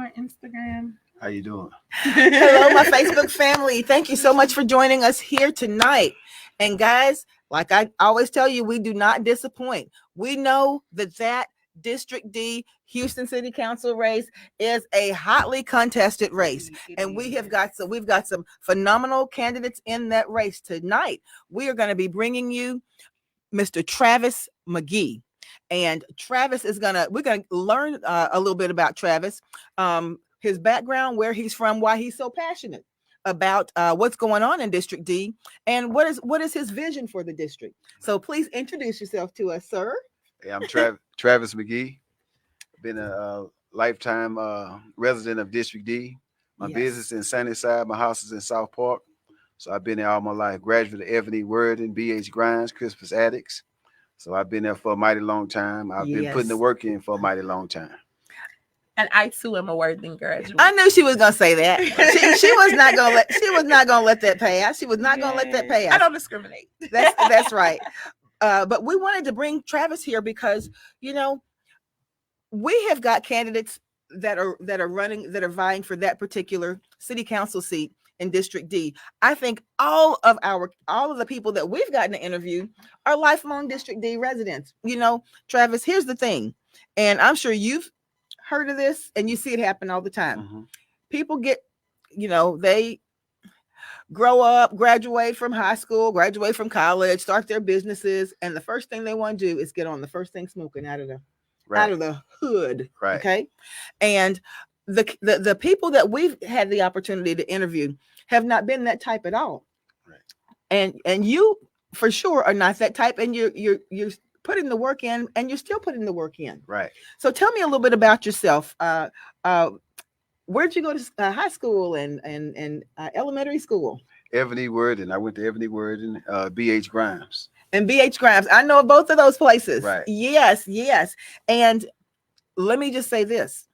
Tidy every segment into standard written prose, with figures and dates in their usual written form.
my Instagram. How you doing? Hello, my Facebook family. Thank you so much for joining us here tonight. And guys, like I always tell you, we do not disappoint. We know that District D Houston City Council race is a hotly contested race. And we've got some phenomenal candidates in that race tonight. We are going to be bringing you Mr. Travis McGee. And Travis we're going to learn a little bit about Travis, his background, where he's from, why he's so passionate about what's going on in District D, and what is his vision for the district. So please introduce yourself to us, sir. Hey, I'm Travis McGee. Been a lifetime resident of District D. My business in Sunnyside, my house is in South Park. So I've been there all my life. Graduate of Ebony, Worden, BH Grimes, Crispus Addicts. So I've been there for a mighty long time. I've been putting the work in for a mighty long time. And I too am a Worthing graduate. I knew she was gonna say that. She was not gonna let that pass. She was not gonna let that pass. I don't discriminate. That's right. But we wanted to bring Travis here because we have got candidates that are vying for that particular city council seat in District D. I think all of the people that we've gotten to interview are lifelong District D residents. Travis, here's the thing, and I'm sure you've heard of this and you see it happen all the time. Mm-hmm. People get, they grow up, graduate from high school, graduate from college, start their businesses, and the first thing they want to do is get on the first thing smoking out of the hood. Right. Okay. And the people that we've had the opportunity to interview have not been that type at all. Right. And you for sure are not that type, and you're putting the work in, and you're still putting the work in. Right. So tell me a little bit about yourself. Where'd you go to high school and elementary school? Ebony Worden. I went to Ebony Worden, BH Grimes. And BH Grimes. I know both of those places. Right. Yes. And let me just say this.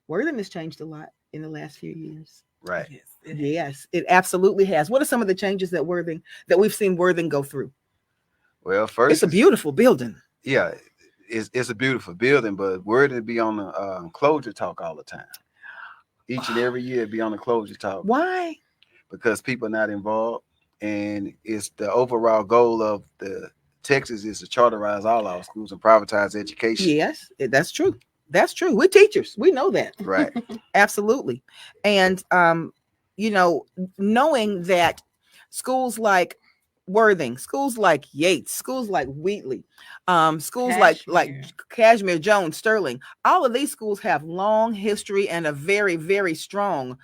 Worthing has changed a lot in the last few years. Right. Yes, it absolutely has. What are some of the changes that we've seen Worthing go through? Well, first, it's a beautiful building. Yeah, it's a beautiful building, but Worthing be on the closure talk all the time. Each and every year be on the closure talk. Why? Because people are not involved, and it's the overall goal of the Texas is to charterize all our schools and privatize education. Yes, that's true. That's true. We're teachers. We know that. Right. Absolutely. And, knowing that schools like Worthing, schools like Yates, schools like Wheatley, schools like Cashmere, Jones, Sterling, all of these schools have long history and a very, very strong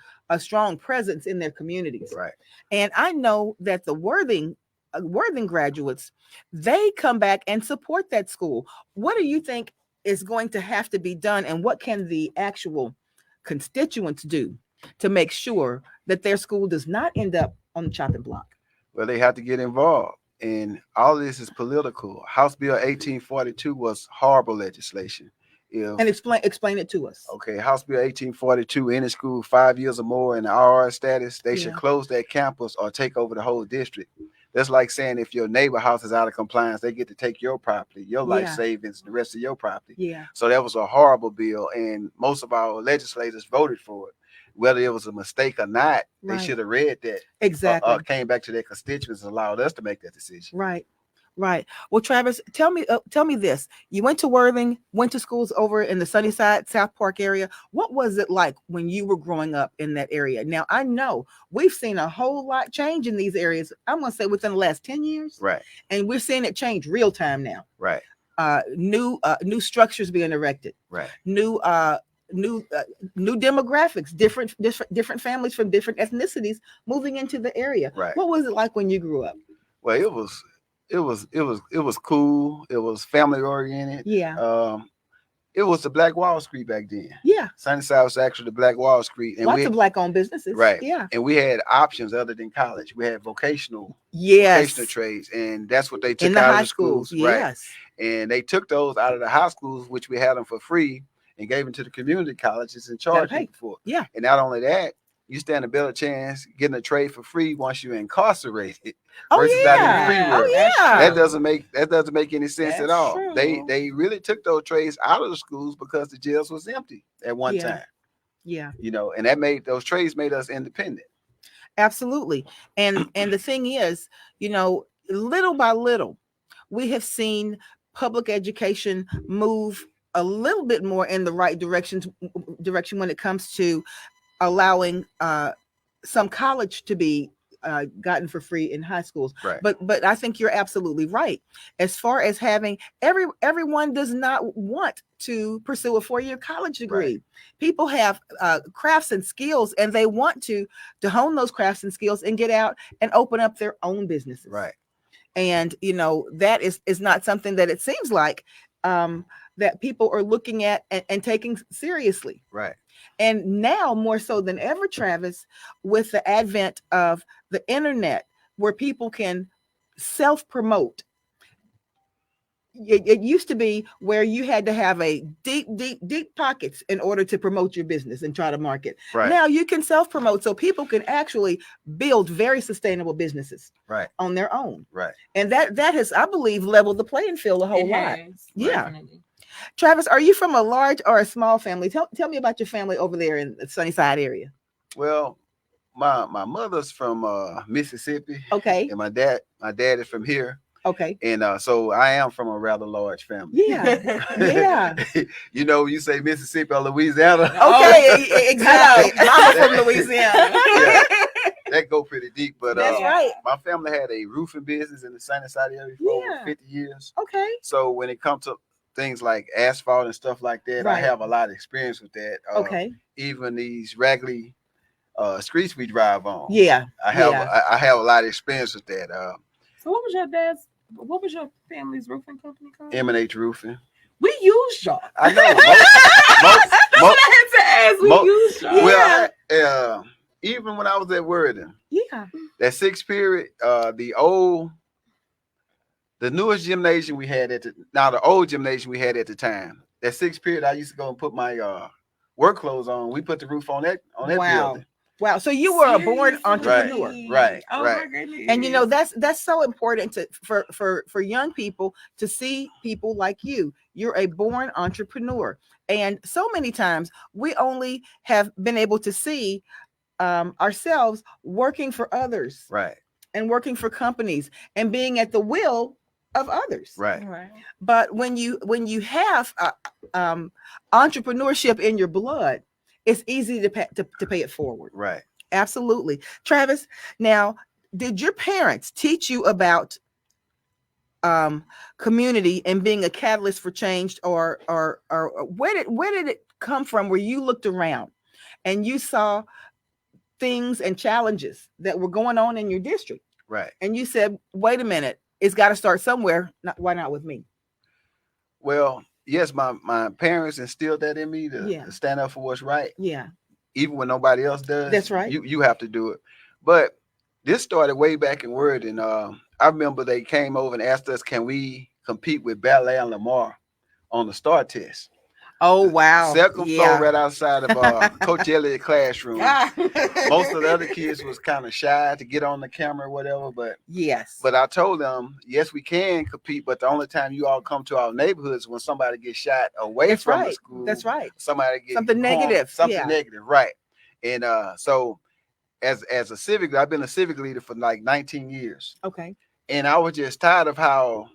presence in their communities. Right. And I know that the Worthing graduates, they come back and support that school. What do you think is going to have to be done, and what can the actual constituents do to make sure that their school does not end up on the chopping block? Well, they have to get involved, and all of this is political. House Bill 1842 was horrible legislation. And explain it to us. Okay, House Bill 1842, any school 5 years or more in the RR status, they should close that campus or take over the whole district. That's like saying if your neighbor house is out of compliance, they get to take your property, your life savings, the rest of your property. Yeah. So that was a horrible bill, and most of our legislators voted for it. Whether it was a mistake or not, they should have read that. Exactly. Came back to their constituents and allowed us to make that decision. Right. Well, Travis, tell me this. You went to Worthing, went to schools over in the Sunnyside, South Park area. What was it like when you were growing up in that area? Now, I know we've seen a whole lot change in these areas. I'm going to say within the last 10 years. Right. And we're seeing it change real time now. Right. New structures being erected. Right. New demographics, different families from different ethnicities moving into the area. Right. What was it like when you grew up? Well, it was cool. It was family oriented. Yeah. It was the Black Wall Street back then. Yeah. Sunnyside was actually the Black Wall Street. And lots of Black-owned businesses. Right. Yeah. And we had options other than college. We had vocational trades, and that's what they took out of the schools. Yes. Right. And they took those out of the high schools, which we had them for free, and gave them to the community colleges and charged people for it. Yeah. And not only that, you stand a better chance getting a trade for free once you're incarcerated out in the free world. Yeah. That doesn't make any sense at all. True. They really took those trades out of the schools because the jails was empty at one time. Yeah. And that made those trades made us independent. Absolutely. And the thing is, little by little, we have seen public education move a little bit more in the right direction when it comes to allowing some college to be gotten for free in high schools. Right. But I think you're absolutely right. As far as having everyone does not want to pursue a 4-year college degree. Right. People have crafts and skills, and they want to hone those crafts and skills and get out and open up their own businesses. Right. And that is not something that it seems like that people are looking at and taking seriously. Right. And now more so than ever, Travis, with the advent of the internet, where people can self-promote. It used to be where you had to have a deep pockets in order to promote your business and try to market. Right. Now you can self-promote, so people can actually build very sustainable businesses Right. on their own. Right. And that has, I believe, leveled the playing field a whole It lot. has, Yeah. definitely. Travis, are you from a large or a small family? Tell me about your family over there in the Sunnyside area. Well, my mother's from Mississippi. Okay. And my dad is from here. Okay. And so I am from a rather large family. Yeah. Yeah. You say Mississippi or Louisiana. Okay, exactly. I'm from Louisiana. Yeah, that go pretty deep. But That's right. my family had a roofing business in the Sunnyside area for over 50 years. Okay. So when it comes to things like asphalt and stuff like that, I Right. have a lot of experience with that. Okay. Even these raggedy streets we drive on. Yeah. I have Yeah. I have a lot of experience with that. So what was your family's roofing company called? M&H Roofing. We used y'all. I know. That's what I had to ask. We used y'all. Well, even when I was at Worthing, Yeah. that 6th period, the newest gymnasium we had the old gymnasium we had at the time, that 6th period, I used to go and put my work clothes on. We put the roof on that building. Wow. So you were a born entrepreneur. Right. Oh my goodness. And that's so important for young people to see people like you. You're a born entrepreneur. And so many times we only have been able to see ourselves working for others. Right. And working for companies and being at the will of others. Right. But when you have entrepreneurship in your blood, it's easy to pay it forward. Right. Absolutely. Travis, now, did your parents teach you about community and being a catalyst for change, or where did it come from, where you looked around and you saw things and challenges that were going on in your district? Right. And you said, wait a minute, it's got to start somewhere. Why not with me? Well, yes, my parents instilled that in me to stand up for what's right. Yeah. Even when nobody else does. That's right. You have to do it. But this started way back in Worthing. I remember they came over and asked us, can we compete with Ballet and Lamar on the STAR test? Oh, wow. Second floor right outside of Coach Elliott's classroom. Most of the other kids was kind of shy to get on the camera or whatever. But I told them, yes, we can compete, but the only time you all come to our neighborhoods when somebody gets shot away from the school. That's right. Somebody gets something negative. Something negative, right. And so as a civic, I've been a civic leader for like 19 years. Okay. And I was just tired of how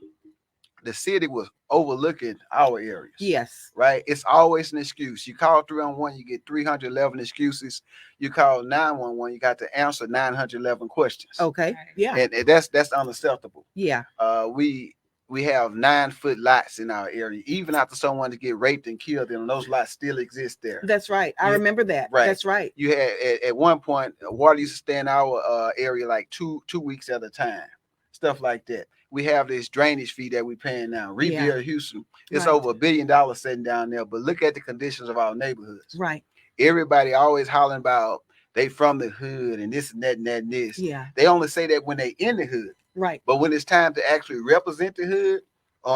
the city was overlooking our areas. Yes. Right. It's always an excuse. You call 311, you get 311 excuses. You call 911, you got to answer 911 questions. Okay. Yeah. And that's unacceptable. Yeah. We have 9-foot lots in our area, even after someone to get raped and killed, and those lots still exist there. That's right. I remember that. Right. That's right. You had at one point, water used to stay in our area like two weeks at a time, stuff like that. We have this drainage fee that we're paying now. Rebuild Houston. It's over $1 billion sitting down there. But look at the conditions of our neighborhoods. Right. Everybody always hollering about they from the hood and this and that and that and this. Yeah. They only say that when they in the hood. Right. But when it's time to actually represent the hood,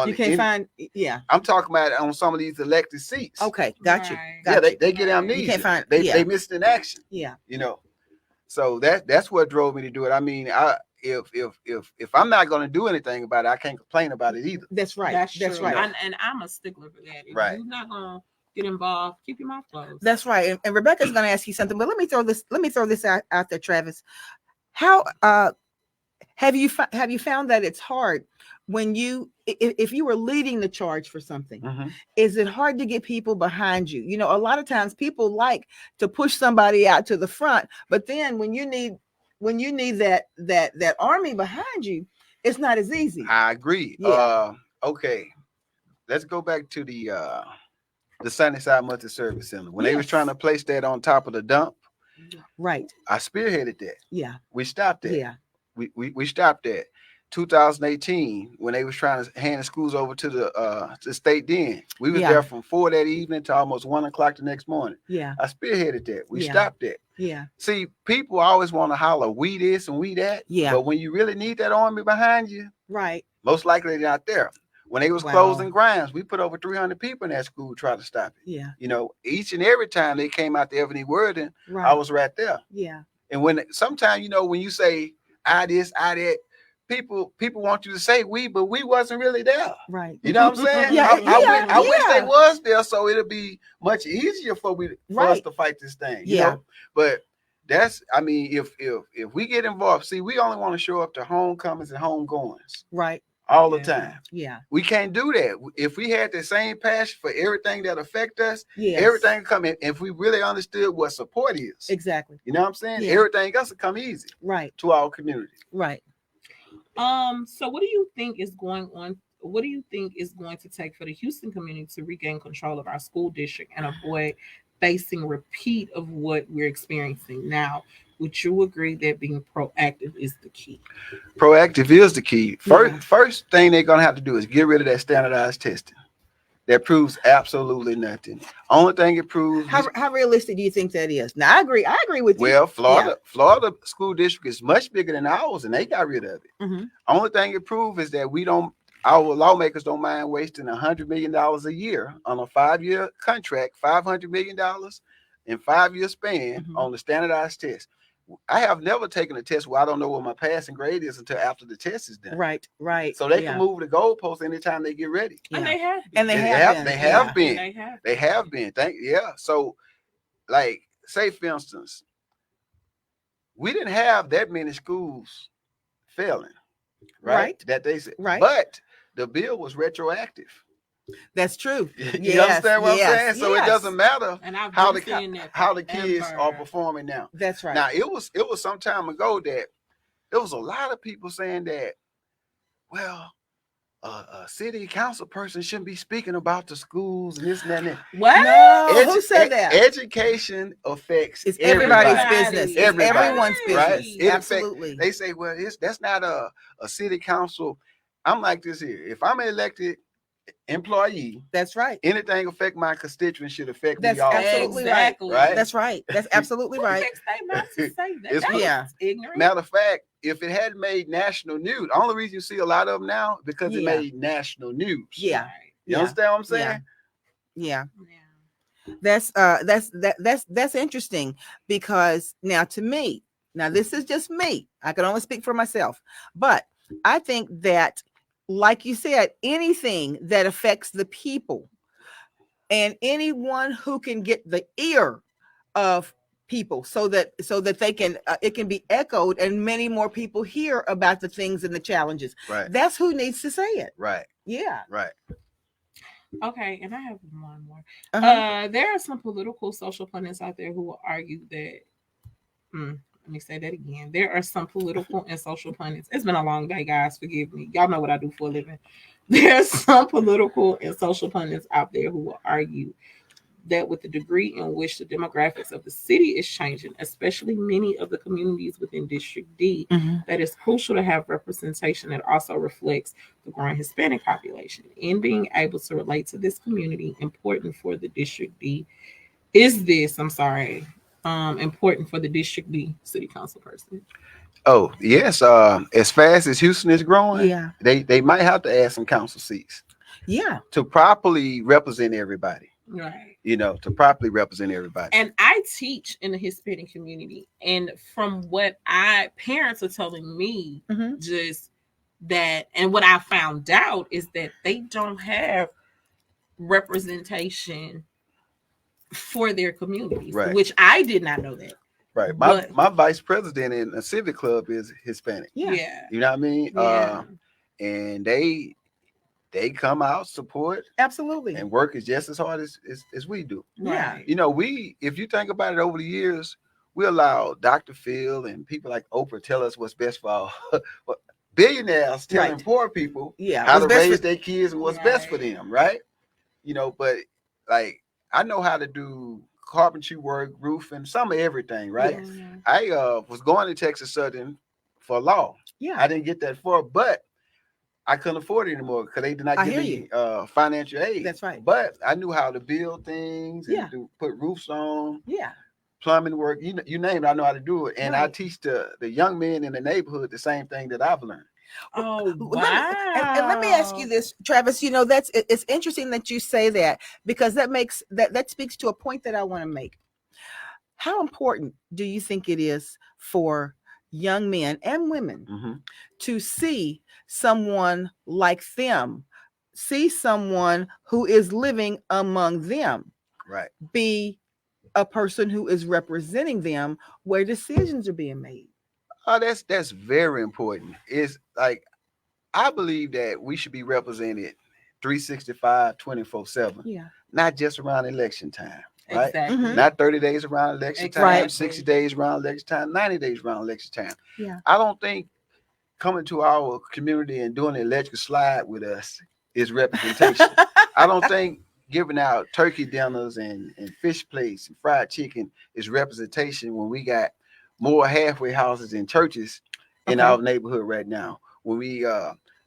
you can't find. Yeah. I'm talking about on some of these elected seats. Okay. Got you. They get amnesia. You can't find. They missed in action. Yeah. So that's what drove me to do it. I mean, if I'm not going to do anything about it, I can't complain about it either. That's right. That's right. And I'm a stickler for that. If right. you're not going to get involved, keep your mouth closed. That's right. And Rebecca's going to ask you something, but let me throw this out there, Travis. How have you found that it's hard when if you were leading the charge for something? Mhm. Is it hard to get people behind you? A lot of times people like to push somebody out to the front, but then when you need that army behind you, it's not as easy. I agree. Yeah. Okay, let's go back to the Sunnyside Multi-Service Center. When they was Yes. trying to place that on top of the dump, Right. I spearheaded that. Yeah. We stopped that. Yeah. We stopped that. 2018, when they was trying to hand the schools over to the state den, we was Yeah. there from 4 that evening to almost 1 o'clock the next morning. Yeah. I spearheaded that. We Yeah. stopped that. Yeah. See, people always want to holler, we this and we that. Yeah. But when you really need that army behind you, Right. most likely they're not there. When they was Wow. closing grounds, we put over 300 people in that school to try to stop it. Yeah. Each and every time they came out to Ebony Worden, Right. I was right there. Yeah. And when sometimes, when you say I this, I that, people want you to say we, but we wasn't really there. Right. You know what I'm saying? Yeah, I wish yeah. they was there, so it'll be much easier for us Right. to fight this thing. Yeah. But if we get involved, see, we only want to show up to homecomings and homegoings Right. all the Yeah. time. Yeah. We can't do that. If we had the same passion for everything that affect us, Yes. everything come in. If we really understood what support is, Exactly. you know what I'm saying? Yeah. Everything else will come easy Right. to our community. Right. So what do you think is going on? What do you think is going to take for the Houston community to regain control of our school district and avoid facing repeat of what we're experiencing now? Would you agree that being proactive is the key? Proactive is the key. Yeah. First thing they're gonna have to do is get rid of that standardized testing. That proves absolutely nothing. Only thing it proves. How realistic do you think that is? Now, I agree with you. Well, Florida school district is much bigger than ours, and they got rid of it. Mm-hmm. Only thing it proves is that our lawmakers don't mind wasting $100 million a year on a 5-year contract, $500 million in 5-year span Mhm. on the standardized test. I have never taken a test where I don't know what my passing grade is until after the test is done. Right. Right. So they Yeah. can move the goalposts anytime they get ready. And Yeah. they have. And they They have have- been. they have Yeah. been. They have. They have been. So, like, say for instance, we didn't have that many schools failing, right? Right. That they said, Right. But the bill was retroactive. That's true. You Yes, understand what yes, I'm saying? So yes. it doesn't matter And I've how been seeing that how the kids forever. are performing now. That's right. Now it was some time ago that there was a lot of people saying that, well, a city council person shouldn't be speaking about the schools and this and that. And that. What? No, who said that? Education affects It's everybody's everybody. business. It's Everybody, everyone's right? business. It affects- Absolutely. They say, well, that's not a city council. I'm like this here. If I'm an elected employee, That's right. anything affect my constituents should affect That's me also. absolutely Exactly. right. That's right. That's absolutely right. What they not to say that? It's- That's Yeah. ignorant. Matter of fact, if it hadn't made national news, the only reason you see a lot of them now because it Yeah. made national news. Yeah. Right. You Yeah. understand what I'm saying? Yeah. Yeah. That's interesting because now this is just me. I can only speak for myself, but I think that, like you said, anything that affects the people and anyone who can get the ear of people so that they can it can be echoed and many more people hear about the things and the challenges. Right. That's who needs to say it. Right. Yeah. Right. Okay, and I have one more. Uh-huh. There are some political social pundits out there who will argue that. Let me say that again. There are some political and social pundits. It's been a long day, guys. Forgive me. Y'all know what I do for a living. There's some political and social pundits out there who will argue that with the degree in which the demographics of the city is changing, especially many of the communities within District D, Mhm. that it's crucial to have representation that also reflects the growing Hispanic population. In being able to relate to this community, important for the District D, important for the District D city council person? Oh, yes. As fast as Houston is growing, Yeah. they might have to add some council seats Yeah. to properly represent everybody. Right. To properly represent everybody. And I teach in the Hispanic community, and from what parents are telling me, Mhm. just that, and what I found out is that they don't have representation for their communities, Right. which I did not know that. Right. But- My vice president in a civic club is Hispanic. Yeah. You know what I mean? Yeah. And they come out, support, Absolutely. and work is just as hard as we do. Yeah. Right. You know, if you think about it over the years, we allow Dr. Phil and people like Oprah tell us what's best for our billionaires telling Right. poor people Yeah. how What's to best raise for- their kids and what's best for Right. them, right? You know, but like I know how to do carpentry work, roofing, some of everything, right? Yes. Mhm. I was going to Texas Southern for law. Yeah. I didn't get that far, but I couldn't afford it anymore because they did not I give hear me financial aid. That's right. But I knew how to build things and Yeah. put roofs on, Yeah. plumbing work. You name it, I know how to do it. And I Right. teach the young men in the neighborhood the same thing that I've learned. Oh, Let wow. me, and let me ask you this, Travis. You know, it's interesting that you say that, because that speaks to a point that I want to make. How important do you think it is for young men and women Mm-hmm. to see someone like them, see someone who is living among them, Right. be a person who is representing them where decisions are being made? Oh, that's very important. It's like I believe that we should be represented 365, 24/7, Yeah. not just around election time. Right? Exactly. Mhm. Not 30 days around election time, Right. 60 days around election time, 90 days around election time. Yeah. I don't think coming to our community and doing an electric slide with us is representation. I don't think giving out turkey dinners and fish plates and fried chicken is representation when we got more halfway houses and churches in Okay. our neighborhood right now. When we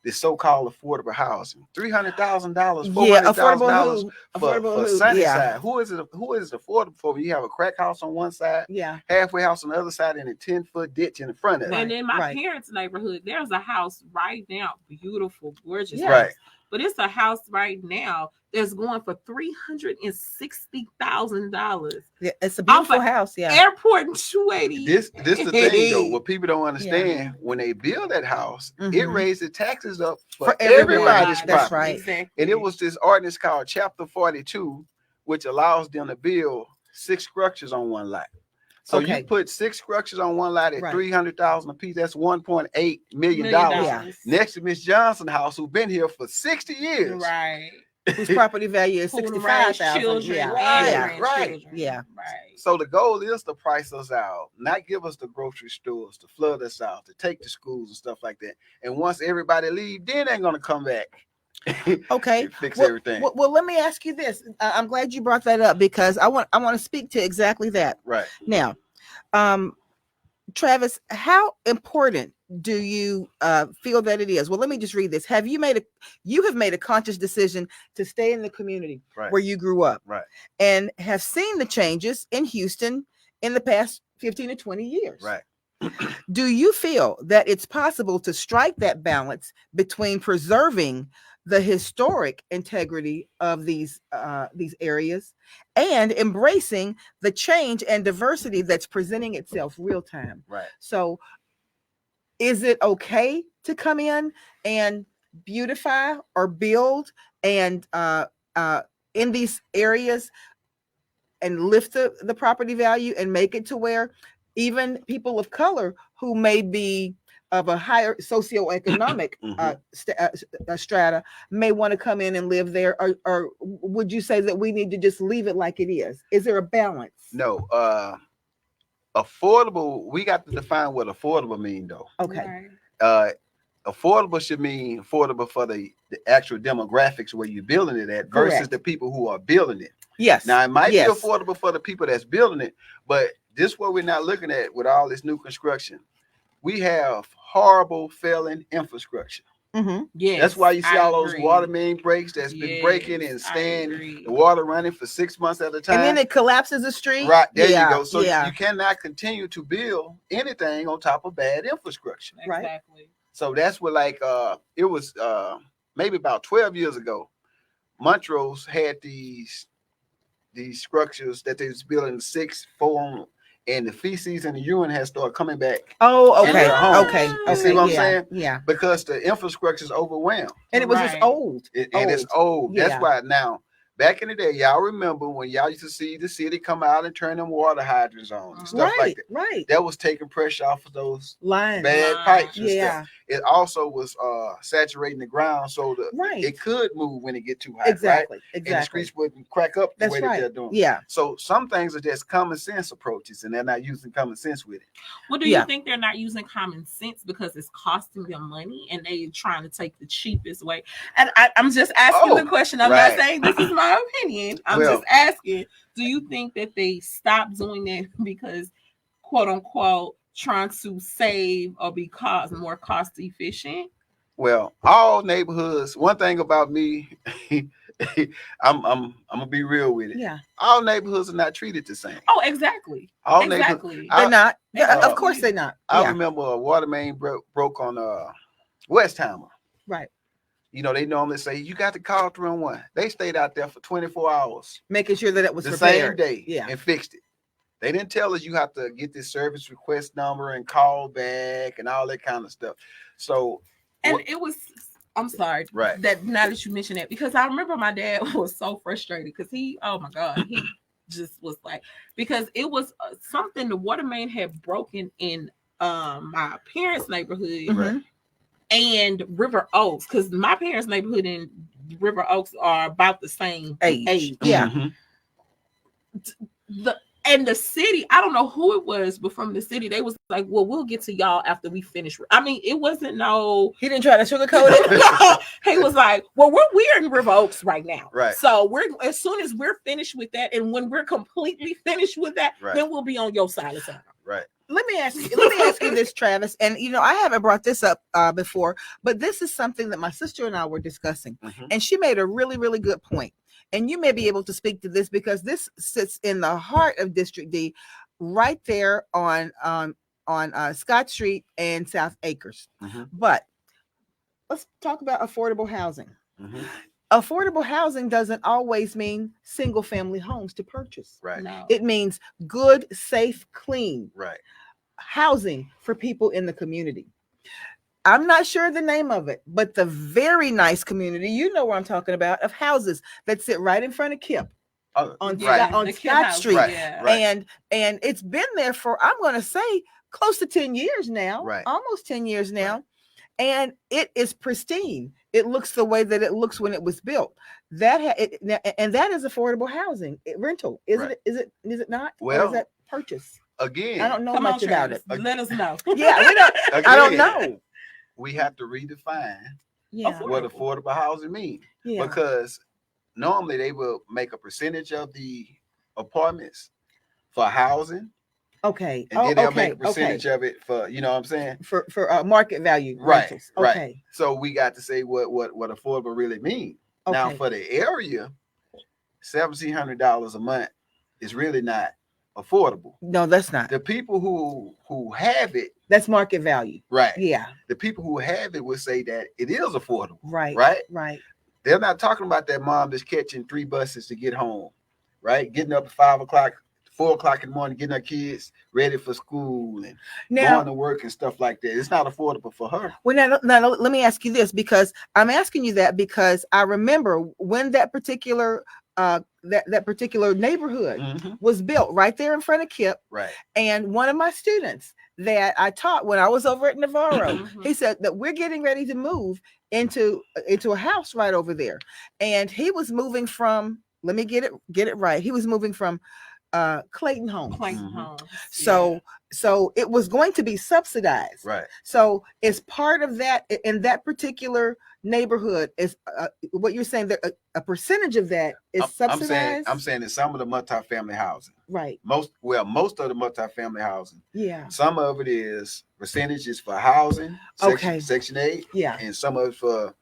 the so-called affordable housing, $300,000, Yeah, $400,000 affordable for who? Sunnyside. Who is it affordable for? When you have a crack house on one side, Yeah. halfway house on the other side, and a 10-foot ditch in the front of it. Right. And in my right. parents' neighborhood, there's a house right now, beautiful, gorgeous Yeah. house. Right. But it's a house right now that's going for $360,000. Yeah, it's a beautiful of house. Yeah. Airport in 280. This the thing though. What people don't understand, Yeah. when they build that house, it Mhm. raises taxes up For for everyone. everybody's That's property. right. Exactly. And it was this ordinance called Chapter 42, which allows them to build 6 structures on one lot. So Okay. you put 6 structures on one lot at Right. $300,000 a piece. That's $1.8 million. Yeah. Next to Miss Johnson house, who's been here for 60 years. Right. Whose property value is Who raised 65,000. children Yeah. and Right, grandchildren. Yeah. Right. So the goal is to price us out, not give us the grocery stores, to flood us out, to take the schools and stuff like that. And once everybody leave, then they're gonna come back. Okay. and fix Well, everything. well, let me ask you this. I'm glad you brought that up, because I want to speak to exactly that. Right. Now, Travis, how important do you feel that it is? Well, let me just read this. You have made a conscious decision to stay in the community Right. where you grew up, Right. and have seen the changes in Houston in the past 15 to 20 years. Right. Do you feel that it's possible to strike that balance between preserving the historic integrity of these areas and embracing the change and diversity that's presenting itself real time? Right. So is it okay to come in and beautify or build and in these areas and lift the property value and make it to where even people of color who may be of a higher socioeconomic strata may want to come in and live there? Or would you say that we need to just leave it like it is? Is there a balance? No. Affordable, we got to define what affordable mean though. Okay. Right. Affordable should mean affordable for the actual demographics where you're building it at versus Correct. the people who are building it. Yes. Now it might Yes. be affordable for the people that's building it, but this is what we're not looking at with all this new construction. We have horrible failing infrastructure. Mhm. Yes. That's why you see I all those agree. water main breaks that's been Yes, breaking and I staying agree. the water running for 6 months at a time. And then it collapses the street. Right, there Yeah, you go. So yeah. you cannot continue to build anything on top of bad infrastructure. Right. Exactly. So that's what it was maybe about 12 years ago. Montrose had these structures that they was building 6, 4, and the feces and the urine has started coming back Oh, in okay. their home. Okay. You see what I'm yeah, saying? Yeah. because the infrastructure is overwhelmed. And it was just Right. old. And it's old. Yeah. That's why now Back in the day, y'all remember when y'all used to see the city come out and turn them water hydrants on and stuff like that. Right. That was taking pressure off of those Lines. bad pipes and Yeah. stuff. It also was saturating the ground so that it could move when it get too hot. Exactly. Right? And the streets wouldn't crack up the way that they're doing. Yeah. So some things are just common sense approaches, and they're not using common sense with it. Well, do you think they're not using common sense because it's costing them money and they trying to take the cheapest way? And I'm just asking the question. I'm not saying this is my opinion. I'm just asking, do you think that they stopped doing that because, quote unquote, trying to save or be more cost efficient? Well, all neighborhoods, one thing about me, I'm gonna be real with it. Yeah. All neighborhoods are not treated the same. Oh, exactly. All exactly. They're not. Of course they're not. I remember a water main broke on Westheimer. Right. You know, they normally say you got to call 311. They stayed out there for 24 hours, making sure that it was the repaired. same day, and fixed it. They didn't tell us you have to get this service request number and call back and all that kind of stuff. So, it was. I'm sorry. Right. That now that you mention that, because I remember my dad was so frustrated because oh my God, he just was like, because it was something the water main had broken in my parents' neighborhood and River Oaks, because my parents' neighborhood and River Oaks are about the same age. Yeah. And the city, I don't know who it was, but from the city, they was like, well, we'll get to y'all after we finish. I mean, it wasn't he didn't try to sugarcoat it. He was like, well, we're in River Oaks right now. Right. So as soon as we're finished with that, and when we're completely finished with that, then we'll be on your side of town. Right. Let me ask you this, Travis. And I haven't brought this up before, but this is something that my sister and I were discussing. And she made a really, really good point. And you may be able to speak to this because this sits in the heart of District D, right there on Scott Street and South Acres. But let's talk about affordable housing. Affordable housing doesn't always mean single family homes to purchase. Right. No. It means good, safe, clean housing for people in the community. I'm not sure the name of it, but the very nice community, you know what I'm talking about, of houses that sit right in front of KIPP on Scott Street. And it's been there for, I'm going to say, close to 10 years now, almost 10 years now. And it is pristine. It looks the way that it looks when it was built. And that is affordable housing, rental. Is it not? Well, or is that purchase? Again, I don't know much about it. Let us know. I don't know. We have to redefine what affordable housing means. Because normally they will make a percentage of the apartments for housing. Okay. And then they'll make a percentage of it for, you know what I'm saying? For market value rentals. Right. So we got to say what affordable really means. Now for the area, $1,700 a month is really not affordable. No, that's not. The people who have it, that's market value. Right. Yeah. The people who have it would say that it is affordable. Right. Right. They're not talking about that mom that's catching 3 buses to get home, right? Getting up at 5 o'clock, 4 o'clock in the morning, getting her kids ready for school and going to work and stuff like that. It's not affordable for her. Well, now let me ask you this, because I'm asking you that because I remember when that particular that particular neighborhood was built right there in front of KIPP. Right. And one of my students that I taught when I was over at Navarro, he said that we're getting ready to move into a house right over there. And he was moving from, let me get it right. He was moving from Clayton Homes. So it was going to be subsidized. Right. So as part of that, in that particular neighborhood, is what you're saying that a percentage of that is subsidized. I'm saying that some of the multifamily housing. Right. Most of the multifamily housing. Yeah. Some of it is percentages for housing. Section 8. Yeah. And some of it for,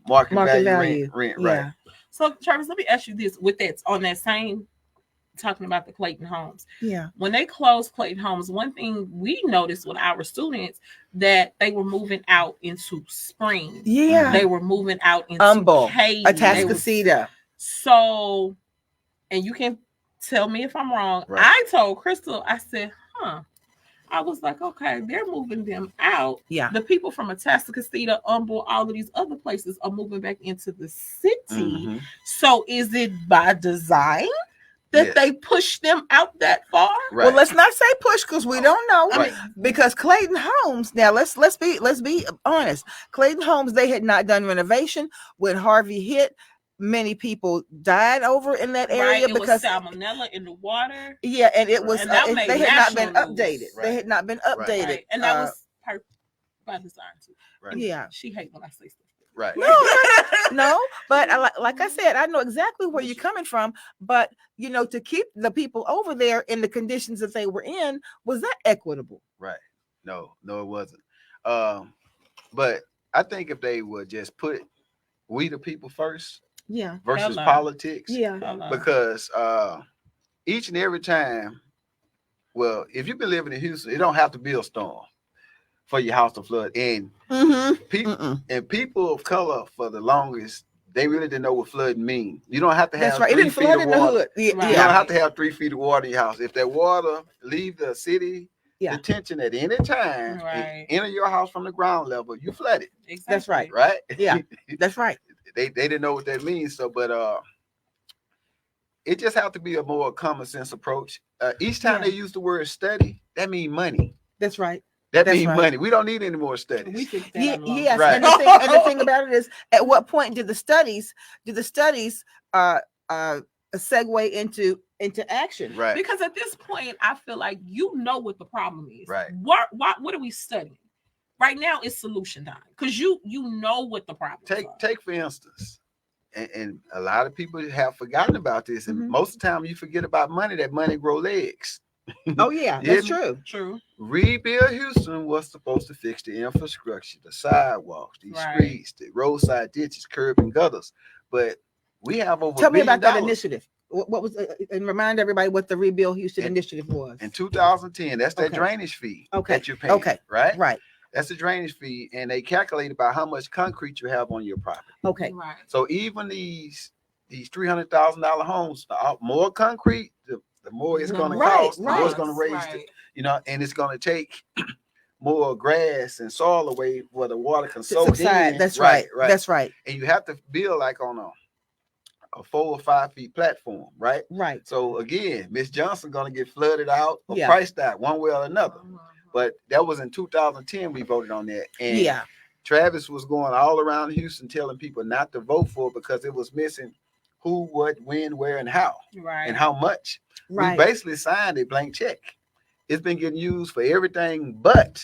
market value. Rent. Yeah. Right. So Travis, let me ask you this: with that, on that same, talking about the Clayton Homes. Yeah. When they closed Clayton Homes, one thing we noticed with our students that they were moving out into Spring. Yeah. They were moving out into Humble, Katy, Atascocita. So, and you can tell me if I'm wrong. Right. I told Crystal, I said, I was like, okay, they're moving them out. Yeah. The people from Atascocita, Humble, all of these other places are moving back into the city. Mhm. So is it by design that Yes. they push them out that far? Right. Well, let's not say push because we don't know. I Right. mean, Because Clayton Homes, now let's be honest. Clayton Homes, they had not done renovation when Harvey hit. Many people died over in that area right, it because was salmonella in the water. yeah, and it was And that made they had not been national news. updated. Right. They had not been Right. updated. Right. And that was her by design too. Right. Yeah. She hates when I say stuff. Right. No, but like I said, I know exactly where you're coming from. But to keep the people over there in the conditions that they were in, was that equitable? Right. No, it wasn't. But I think if they would just put we the people first Yeah. versus Hello. politics, Yeah. Hello. because each and every time, well, if you've been living in Houston, it don't have to be a storm for your house to flood. And Mm-hmm. people of color for the longest, they really didn't know what flooding mean. You don't have to have That's right. It 3 didn't feet flood of in the water. hood. Yeah. Right. You Yeah. don't have to have 3 feet of water in your house. If that water leave the city Yeah. detention at any time Right. and enter your house from the ground level, you flooded, Exactly. That's right. right? Yeah. That's right. they didn't know what that means. So, but it just have to be a more common sense approach. Each time Yeah. they use the word study, that means money. That's right. That That's means right. money. We don't need any more We studies. fixed that Yeah, a long yes, Right. and the thing about it is, at what point did the studies segue into action? Right. Because at this point, I feel like you know what the problem is. Right. What are we studying? Right now it's solution time. Because you know what the problem is. Take for instance, and a lot of people have forgotten about this, and Mhm. most of the time you forget about money. That money grow legs. Oh yeah, Yeah. that's true. True. Rebuild Houston was supposed to fix the infrastructure, the sidewalks, these Right. streets, the roadside ditches, curb and gutters. But we have over Tell $1 me billion about that initiative. What was and remind everybody what the Rebuild Houston initiative was. in 2010. That's that Okay. drainage fee Okay. that you're paying. Okay. Right? Right. That's the drainage fee, and they calculate about how much concrete you have on your property. Okay. Right. So even these $300,000 homes, the more concrete, the more it's going to Right, cost, the more it's right, going to raise, Right. and it's going to take more grass and soil away where the water can To soak subside. in. That's right. Right. That's right. And you have to build like on a 4 or 5 feet platform, right? Right. So again, Miss Johnson going to get flooded out or Yeah. priced out one way or another. Mhm. But that was in 2010 we voted on that. And Yeah. Travis was going all around Houston telling people not to vote for it because it was missing who, what, when, where, and how, Right. and how much. Right. We basically signed a blank check. It's been getting used for everything but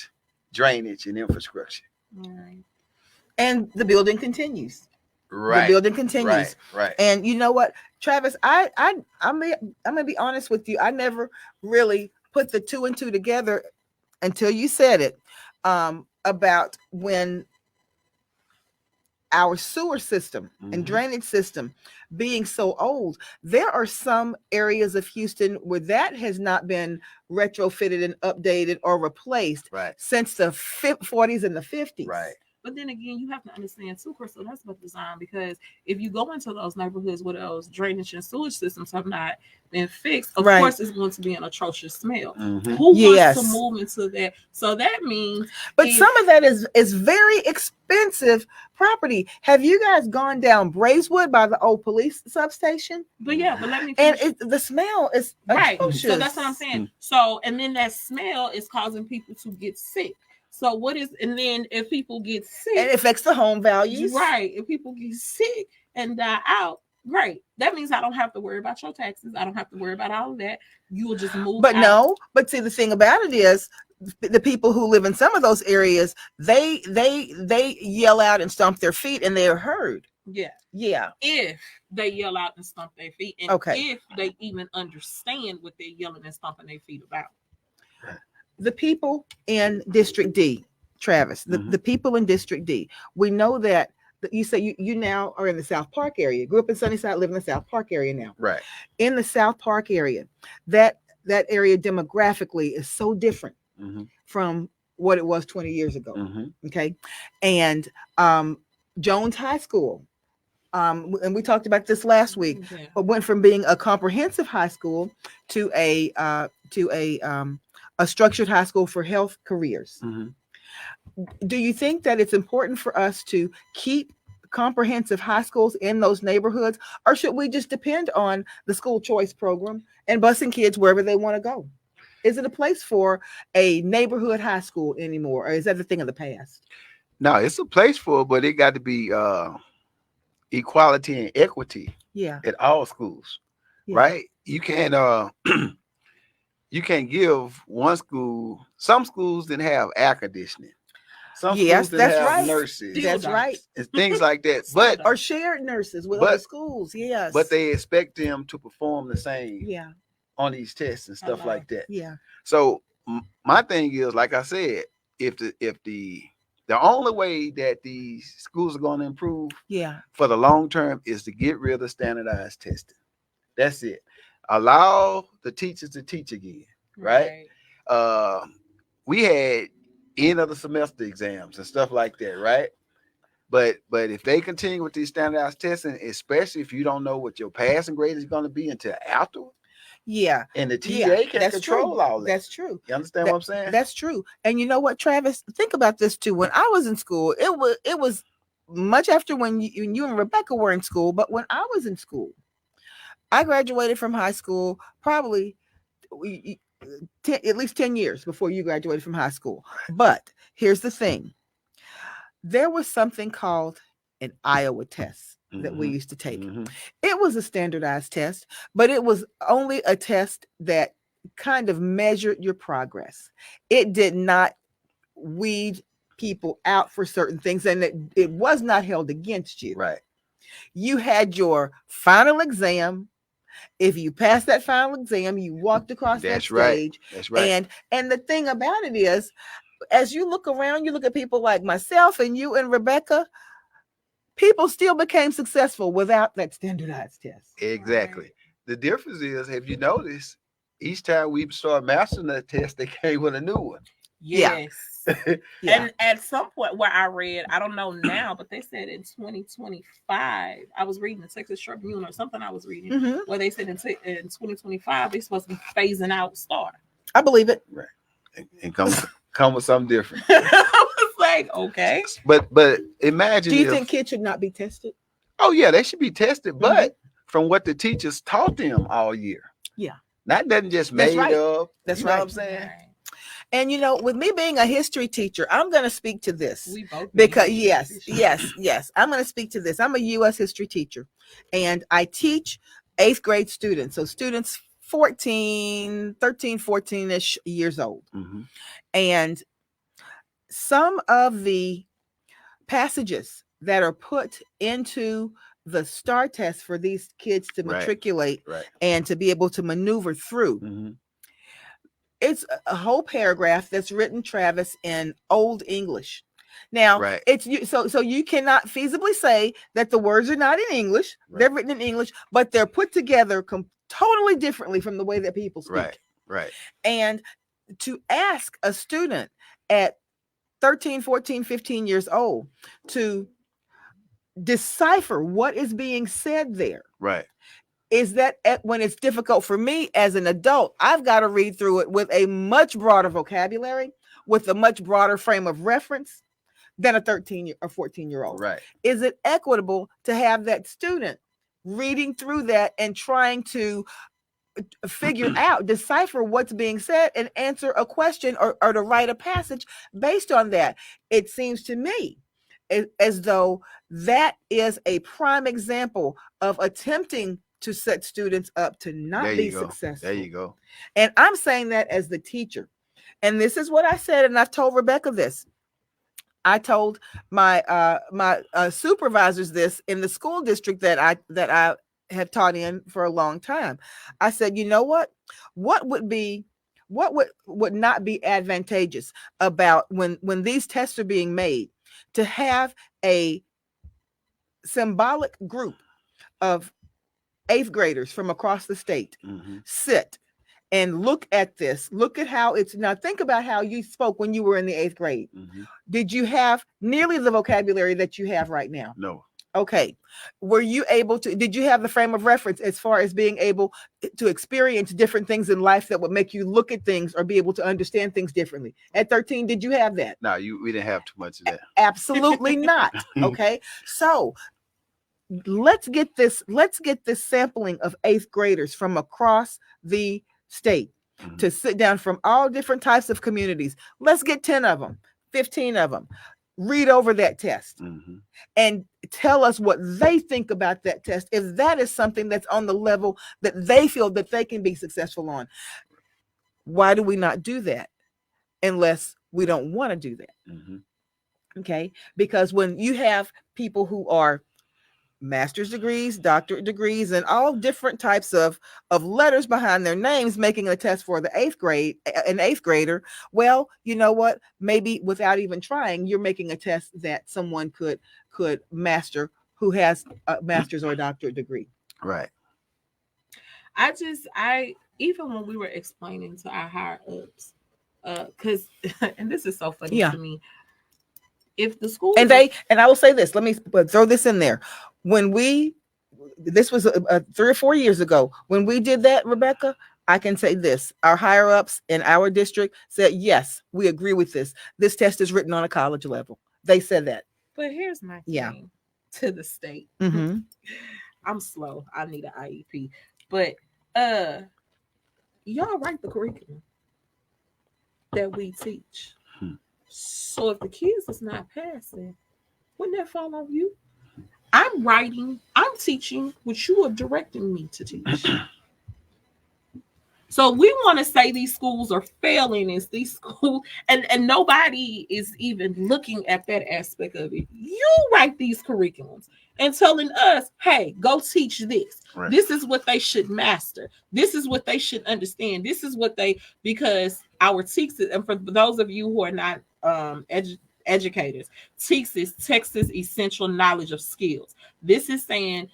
drainage and infrastructure. Right. And the building continues. Right. The building continues. Right. And you know what, Travis, I'm gonna be honest with you. I never really put the 2 and 2 together until you said it, about when our sewer system and Mhm. drainage system being so old. There are some areas of Houston where that has not been retrofitted and updated or replaced Right. since the 40s and the 50s. Right. But then again, you have to understand too, Crystal, that's about design, because if you go into those neighborhoods where those drainage and sewage systems have not been fixed, of Right. course it's going to be an atrocious smell. Mhm. Who Yes. wants to move into that? So that means But if- some of that is very expensive property. Have you guys gone down Braeswood by the old police substation? but let me And finish. the smell is Right. atrocious. So that's what I'm saying. So, and then that smell is causing people to get sick. So and then if people get sick, And it affects the home values. right? If people get sick and die out, right? That means I don't have to worry about your taxes. I don't have to worry about all of that. You will just move. But out. no, but see, the thing about it is the people who live in some of those areas, they yell out and stomp their feet and they're heard. Yeah. Yeah. If they yell out and stomp their feet, and Okay. if they even understand what they're yelling and stomping their feet about. The people in District D, Travis, the people in District D, we know that you say you now are in the South Park area. Grew up in Sunnyside, live in the South Park area now. Right. In the South Park area, that area demographically is so different Mhm. from what it was 20 years ago. Mhm. Okay. And Jones High School, and we talked about this last week, but went from being a comprehensive high school to a a structured high school for health careers. Mhm. Do you think that it's important for us to keep comprehensive high schools in those neighborhoods, or should we just depend on the school choice program and busing kids wherever they want to go? Is it a place for a neighborhood high school anymore, or is that a thing of the past? No, it's a place for it, but it got to be equality and equity Yeah, at all schools, yeah. right? You can't you can't give one school. Some schools didn't have air conditioning. Some Yes, schools didn't that's have right. nurses. That's right. And things like that. But Or shared nurses with other schools. Yes. but they expect them to perform the same yeah, on these tests and stuff like that. yeah, So my thing is, like I said, if the only way that these schools are going to improve yeah, for the long term is to get rid of standardized testing. That's it. Allow the teachers to teach again, right? We had end of the semester exams and stuff like that, right? But if they continue with these standardized testing, especially if you don't know what your passing grade is going to be until afterward, yeah. and the TA Yeah, can that's control true. all that. That's true. You understand what I'm saying? That's true. And you know what, Travis? Think about this too. When I was in school, it was much after when you and Rebecca were in school, but when I was in school, I graduated from high school probably at least 10 years before you graduated from high school. But here's the thing. There was something called an Iowa test that we used to take. It was a standardized test, but it was only a test that kind of measured your progress. It did not weed people out for certain things, and it was not held against you. Right. You had your final exam. If you passed that final exam, you walked across that stage. That's right. And the thing about it is, as you look around, you look at people like myself and you and Rebecca, people still became successful without that standardized test. Exactly. Right. The difference is, have you noticed, each time we start mastering that test, they came with a new one. Yes. Yeah. And at some point where I read, I don't know now, but they said in 2025, I was reading the Texas Tribune or something I was reading, where they said in 2025, they're supposed to be phasing out STAR. I believe it. Right. And come with something different. I was like, okay. But imagine. Do you think kids should not be tested? Oh, yeah, they should be tested, but from what the teachers taught them all year. Yeah. That doesn't just made up. That's you know right. what I'm saying? Right. And, you know, with me being a history teacher, I'm going to speak to this. We both because, yes. I'm going to speak to this. I'm a U.S. history teacher, and I teach 8th grade students. So students 13, 14-ish years old. And some of the passages that are put into the STAR test for these kids to matriculate and to be able to maneuver through. It's a whole paragraph that's written, Travis, in Old English. Now, it's so you cannot feasibly say that the words are not in English. They're written in English, but they're put together totally differently from the way that people speak. Right. And to ask a student at 13, 14, 15 years old to decipher what is being said there. Right. Is that when it's difficult for me as an adult, I've got to read through it with a much broader vocabulary, with a much broader frame of reference than a 13 or 14-year-old. Right. Is it equitable to have that student reading through that and trying to figure out, decipher what's being said and answer a question or to write a passage based on that? It seems to me as though that is a prime example of attempting to set students up to not be successful. There you go. And I'm saying that as the teacher. And this is what I said, and I've told Rebecca this. I told my supervisors this in the school district that I have taught in for a long time. I said, you know what? What would not be advantageous about when these tests are being made, to have a symbolic group of 8th graders from across the state sit and look at this. Look at how it's now. Think about how you spoke when you were in the 8th grade. Did you have nearly the vocabulary that you have right now? No. Okay. Were you able to, did you have the frame of reference as far as being able to experience different things in life that would make you look at things or be able to understand things differently? At 13, did you have that? No, we didn't have too much of that. Absolutely not. Okay. So let's get this sampling of eighth graders from across the state to sit down from all different types of communities. Let's get 10 of them, 15 of them, read over that test and tell us what they think about that test, if that is something that's on the level that they feel that they can be successful on. Why do we not do that unless we don't want to do that? Okay, because when you have people who are master's degrees, doctorate degrees, and all different types of letters behind their names making a test for the eighth grade, an eighth grader, well, you know what, maybe without even trying, you're making a test that someone could master who has a master's or a doctorate degree. Right. I even when we were explaining to our higher ups, because and this is so funny to me, if the school and I will say this, let me throw this in there. When this was 3 or 4 years ago, when we did that, Rebecca, I can say this, our higher ups in our district said, yes, we agree with this. This test is written on a college level. They said that. But here's my thing to the state. I'm slow. I need an IEP. But y'all write the curriculum that we teach. So if the kids is not passing, wouldn't that fall on you? I'm teaching what you are directing me to teach. So we want to say these schools are failing, is these schools, and nobody is even looking at that aspect of it. You write these curriculums and telling us, hey, go teach this. Right. This is what they should master. This is what they should understand. This is what because our teachers, and for those of you who are not educators, TEKS, Texas Essential Knowledge of Skills. This is saying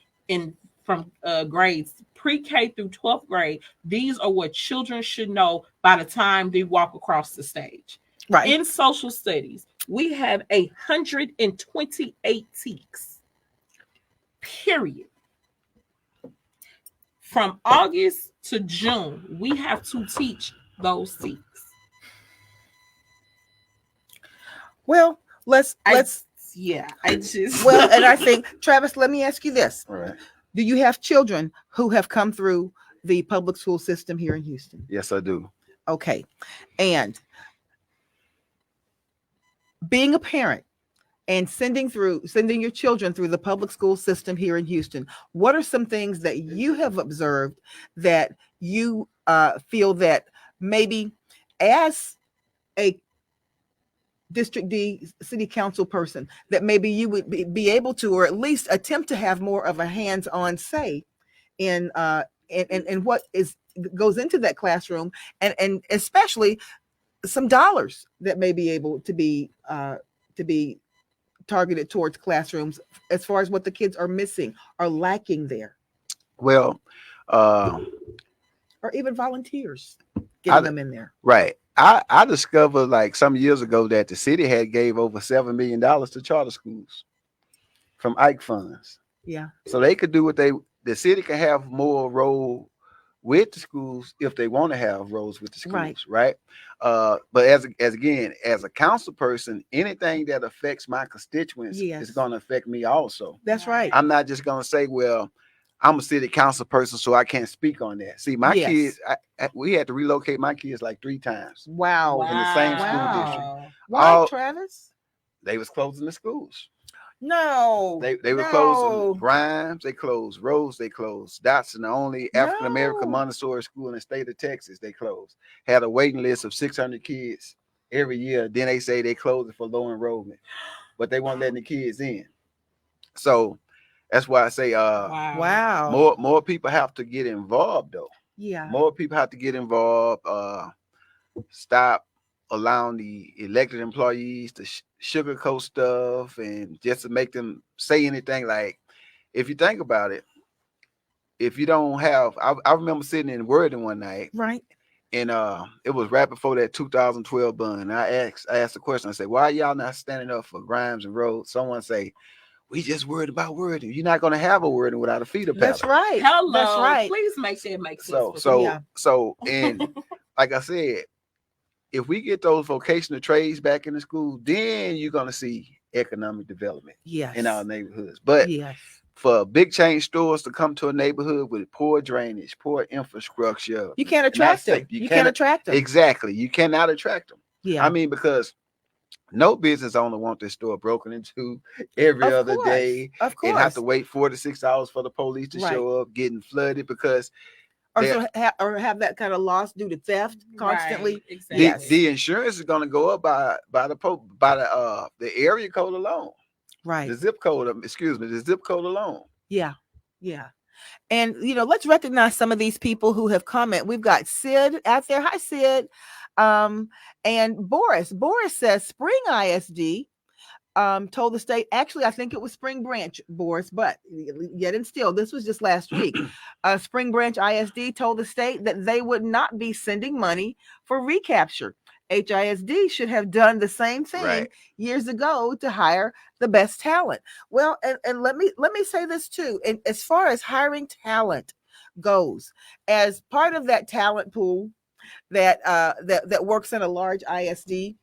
from grades pre-K through 12th grade, these are what children should know by the time they walk across the stage. Right. In social studies, we have 128 TEKS. Period. From August to June, we have to teach those TEKS. Well, let's and I think, Travis, let me ask you this. All right. Do you have children who have come through the public school system here in Houston? Yes, I do. Okay. And being a parent and sending your children through the public school system here in Houston, what are some things that you have observed that you feel that maybe as a District D city council person, that maybe you would be able to, or at least attempt to have more of a hands-on say in what goes into that classroom, and especially some dollars that may be able to be targeted towards classrooms as far as what the kids are missing or lacking there. Well, or even volunteers getting them in there. Right. I discovered like some years ago that the city had gave over $7 million to charter schools from Ike funds. Yeah. So they could do the city can have more role with the schools if they want to have roles with the schools, right? But as a council person, anything that affects my constituents is going to affect me also. That's right. I'm not just going to say, well, I'm a city council person, so I can't speak on that. See, my kids, we had to relocate my kids like 3 times. Wow. In the same school district. Why, Travis? They was closing the schools. No. They were closing Grimes, they closed Rose, they closed Dotson, the only African American Montessori school in the state of Texas, they closed. Had a waiting list of 600 kids every year. Then they say they closed it for low enrollment, but they weren't letting the kids in. So that's why I say more people have to get involved though. Yeah. More people have to get involved. Stop allowing the elected employees to sugarcoat stuff and just to make them say anything. Like, if you think about it, if you don't have, I remember sitting in Worden one night, right, and it was right before that 2012 bun. I asked the question. I said, "Why y'all not standing up for Grimes and Rhodes?" Someone say, we just worried about wording. You're not going to have a wording without a feeder pattern. That's right. Hello. That's right. Please make sure it makes sense. So, for so, Yeah. so, and like I said, if we get those vocational trades back in the school, then you're going to see economic development Yes. in our neighborhoods. But yes. for big chain stores to come to a neighborhood with poor drainage, poor infrastructure, You can't not attract them. safe, You can't attract them. Exactly. You cannot attract them. Yeah. I mean, because no business owner want their store broken into every Of other course. day Of and have course. to wait 4 to 6 hours for the police to Right. show up, getting flooded because Or they're- or have that kind of loss due to theft constantly. Right, exactly. Yes. the insurance is going to go up by the area code alone, Right. the zip code alone. Yeah. Yeah. And let's recognize some of these people who have commented. We've got Sid out there. Hi, Sid. And Boris. Boris says Spring ISD told the state, actually, I think it was Spring Branch, Boris, but yet and still, this was just last week. Spring Branch ISD told the state that they would not be sending money for recapture. HISD should have done the same thing Right. years ago to hire the best talent. Well, and let me say this too. And as far as hiring talent goes, as part of that talent pool that works in a large ISD,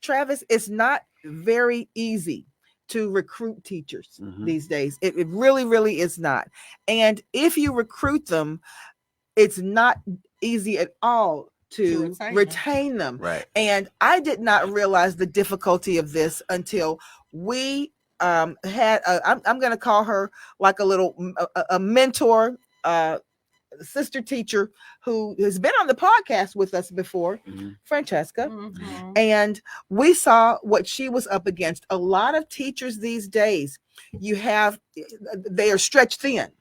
Travis, it's not very easy to recruit teachers these days. It really, really is not. And if you recruit them, it's not easy at all to retain them. Right. And I did not realize the difficulty of this until we had I'm going to call her like a mentor, sister teacher who has been on the podcast with us before, Francesca. And we saw what she was up against. A lot of teachers these days, they are stretched thin.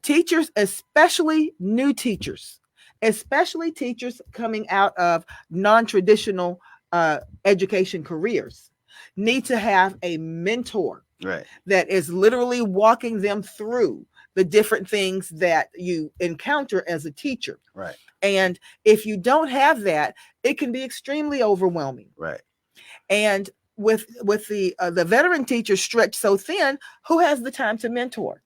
Teachers, especially new teachers, especially teachers coming out of non-traditional education careers, need to have a mentor that is literally walking them through the different things that you encounter as a teacher. Right. And if you don't have that, it can be extremely overwhelming. Right. And with the veteran teachers stretched so thin, who has the time to mentor?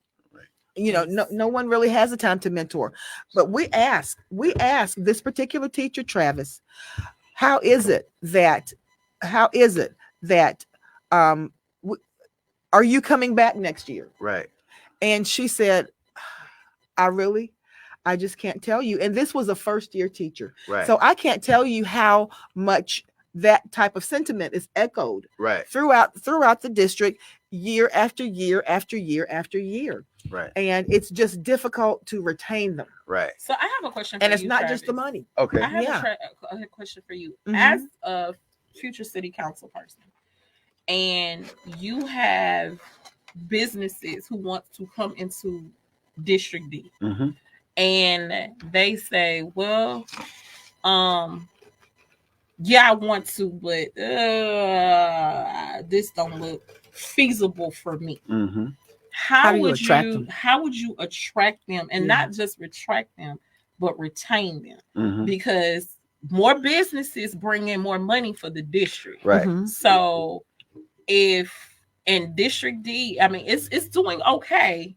No one really has the time to mentor. But we ask this particular teacher, Travis, how is it that are you coming back next year? Right. And she said, I just can't tell you. And this was a first year teacher. Right. So I can't tell you how much that type of sentiment is echoed throughout the district year after year after year after year. Right. And it's just difficult to retain them. Right. So I have a question for and you, it's not Travis. just the money. Okay. I have a question for you. Mhm. As a future city council person, and you have businesses who want to come into District D, and they say, well, yeah, I want to, but this don't look feasible for me. How would you attract them, and not just attract them, but retain them? Because more businesses bring in more money for the district. Right. So if in District D, I mean, it's doing okay.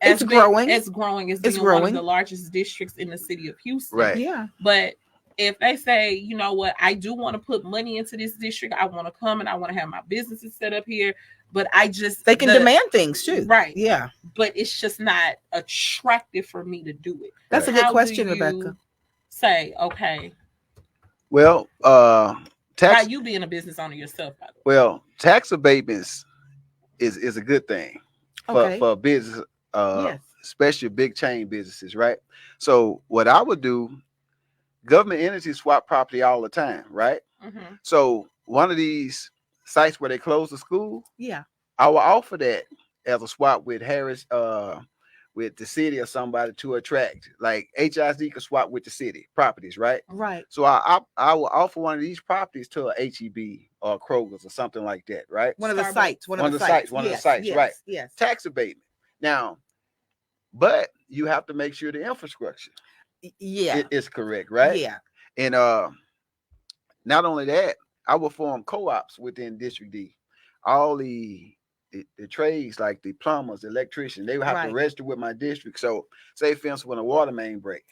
It's growing. It's growing. It's being one of the largest districts in the city of Houston. Right. Yeah. But if they say, you know what, I do want to put money into this district, I want to come and I want to have my businesses set up here, but they can demand things too. Right. Yeah. But it's just not attractive for me to do it. That's a good question, Rebecca. Say, okay. Well, How you being a business owner yourself, by the way. Well, tax abatements is a good thing for business, especially big chain businesses, right? So what I would do, government entities swap property all the time, right? So one of these sites where they close the school, I will offer that as a swap with Harris, with the city or somebody to attract. Like HISD could swap with the city properties, right? Right. So I will offer one of these properties to a HEB or a Kroger's or something like that, right? One of the sites, right? Yes. Tax abatement. Now, but you have to make sure the infrastructure is correct, right? Yeah. And not only that, I will form co-ops within District D. All the the trades like the plumbers, the electricians, they would have to Right. register with my district. So say for instance when a water main break,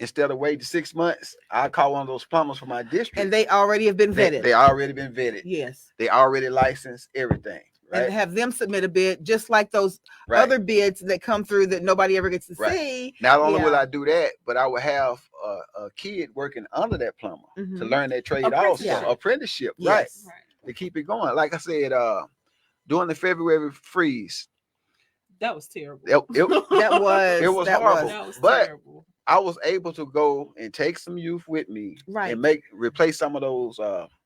instead of waiting 6 months, I call one of those plumbers from my district. And they already have been vetted. They already been vetted. Yes. They already licensed everything. Right. And have them submit a bid, just like those Right. other bids that come through that nobody ever gets to Right. see. Not only Yeah. will I do that, but I will have a kid working under that plumber to Mhm. learn that trade Apprenticeship. also. Apprenticeship, Yes. Right. to keep it going. Like I said, during the February freeze, That was terrible. it That was It was that horrible. That was But- terrible. I was able to go and take some youth with me Right. and replace some of those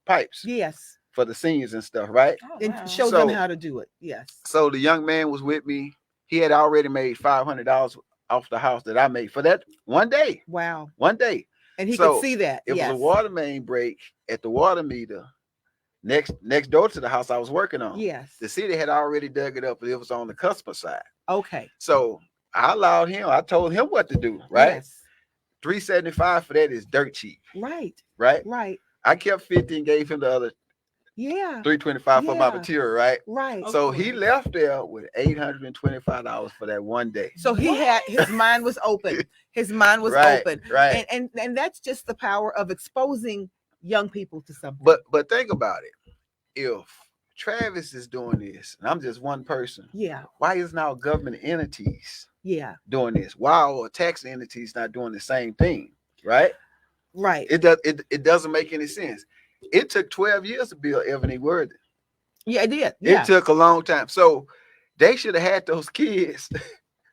pipes Yes. for the seniors and stuff, right? Oh, And wow. show them So- how to do it. Yes. So the young man was with me. He had already made $500 off the house that I made for that one day. Wow. One day. And he So, could see that. It Yes. was a water main break at the water meter next door to the house I was working on. Yes. The city had already dug it up, but it was on the customer side. Okay. So I allowed him, I told him what to do, right? Yes. $375 for that is dirt cheap, Right. right? Right. I kept 50 and gave him the other Yeah. $325 for my Yeah. material, right? Right. Of So he course. left there with $825 for that one day. So he had his mind was open. His mind was Right, open. right. And that's just the power of exposing young people to something. But think about it. If Travis is doing this, and I'm just one person, yeah. why isn't our government entities Yeah. doing this? Why are our tax entities not doing the same thing? Right? Right. It doesn't make any sense. It took 12 years to build Ebony Worthing. Yeah, it did. Yeah. It took a long time. So they should have had those kids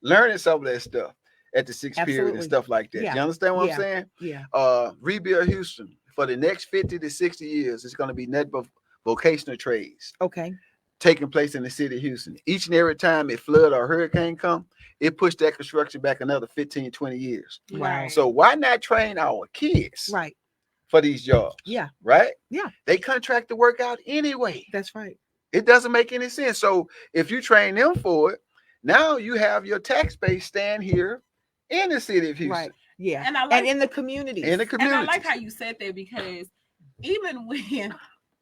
learning some of that stuff at the sixth period Absolutely. and stuff like that. Yeah. You understand what Yeah. I'm saying? yeah. Rebuild Houston for the next 50 to 60 years. It's going to be net vocational trades Okay. taking place in the city of Houston. Each and every time it flood or hurricane come, it pushed that construction back another 15, 20 years. Wow. So why not train our kids Right. for these jobs? Yeah. Right? Yeah. They contract the work out anyway. That's right. It doesn't make any sense. So if you train them for it, now you have your tax base stand here in the city of Houston. Right. Yeah. And I And like in the community. In the and community. I like how you said that, because even when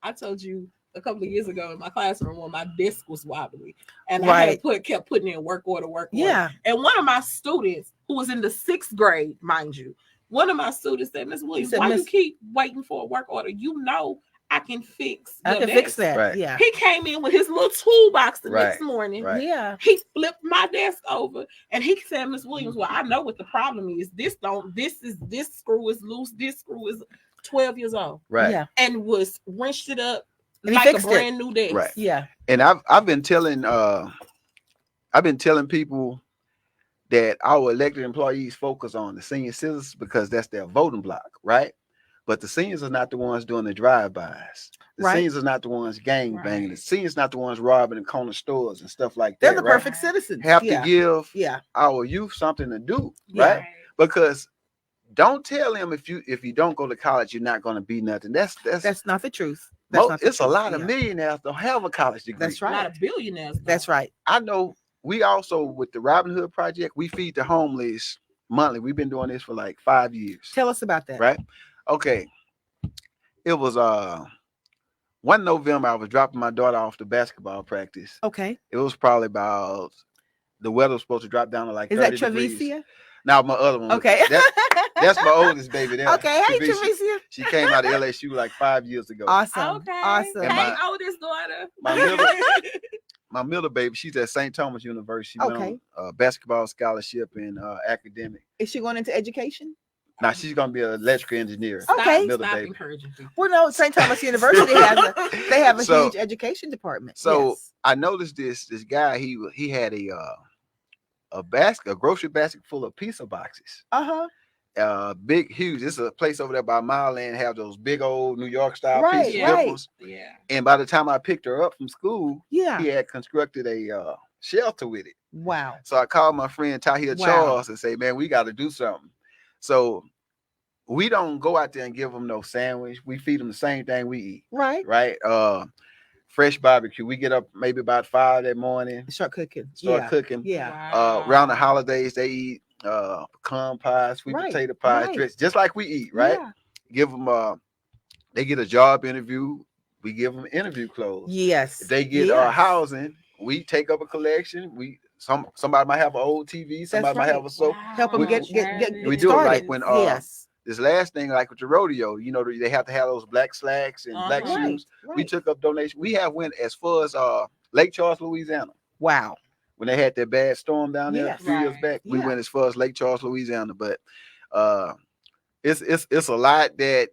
I told you a couple of years ago in my classroom when my desk was wobbly and I had Right. kept putting in work order. Yeah. And one of my students who was in the 6th grade, mind you, one of my students said, Miss Williams, said, why you "Miss- keep waiting for a work order? You know I can fix I your can fix desk." that. Right. Yeah. He came in with his little toolbox the Right, next morning. right. Yeah. He flipped my desk over and he said, Miss Williams, well, I know what the problem is. This screw is loose. This screw is 12 years old, Right. Yeah. and was wrenched it up And he like a fixed it. brand new desk. Right. Yeah. And I've been telling people that our elected employees focus on the senior citizens because that's their voting block, right? But the seniors are not the ones doing the drive-bys. The Right. seniors are not the ones gang banging. The Right. seniors not the ones robbing in corner stores and stuff like They're that. the right? perfect citizens. Have yeah. to give Yeah. our youth something to do, Yeah. right? Because don't tell them if you don't go to college, you're not going to be nothing. That's Not the truth. That's not the it's a truth. lot of Yeah. millionaires don't have a college degree. That's A right. lot of billionaires. though. That's right. I know we also with the Robin Hood Project, we feed the homeless monthly. We've been doing this for like 5 years. Tell us about that. Right? Okay. It was one November, I was dropping my daughter off to basketball practice. Okay. It was probably about the weather was supposed to drop down to like Is 30 that degrees. Trevicia? Now my other one. Okay. That's my oldest baby there. Okay. Hey, Trevicia. Trevicia. She came out of LSU like 5 years ago. Awesome. Okay. Awesome. And Hey, my- oldest daughter. my My middle baby, she's at St. Thomas University. She went Okay. on a basketball scholarship and academic. Is she going into education? Now she's gonna be an electrical engineer. Oh. Okay. Middle Stop baby. encouraging people. Well, no, St. Thomas University they have a So- huge education department. So Yes. I noticed this guy. He had a grocery basket full of pizza boxes. Big, huge. This is a place over there by Mile End. Have those big old New York style Right, pizza right. dippers. Yeah. And by the time I picked her up from school, Yeah. he had constructed a shelter with it. Wow. So I called my friend Tahir Wow. Charles and say, man, we got to do something. So we don't go out there and give them no sandwich. We feed them the same thing we eat, Right. right? Fresh barbecue. We get up maybe about 5 that morning, Start cooking. start yeah. cooking. Yeah. Wow. Around the holidays, they eat pecan pie, sweet Right, potato pie, right. dress, just like we eat, right? Yeah. Give them they get a job interview we give them interview clothes. Yes. If they get Yes. housing, we take up a collection. Somebody might have an old TV, somebody might have a sofa. Help them We- get we do it started. like when yes. this last thing, like with the rodeo, you know, they have to have those black slacks and black Uh-huh. shoes. Right. We took up donation. We have went as far as Lake Charles, Louisiana. Wow. When they had that bad storm down there a Yes. few years Right. back, we Yeah. went as far as Lake Charles, Louisiana. But it's a lot that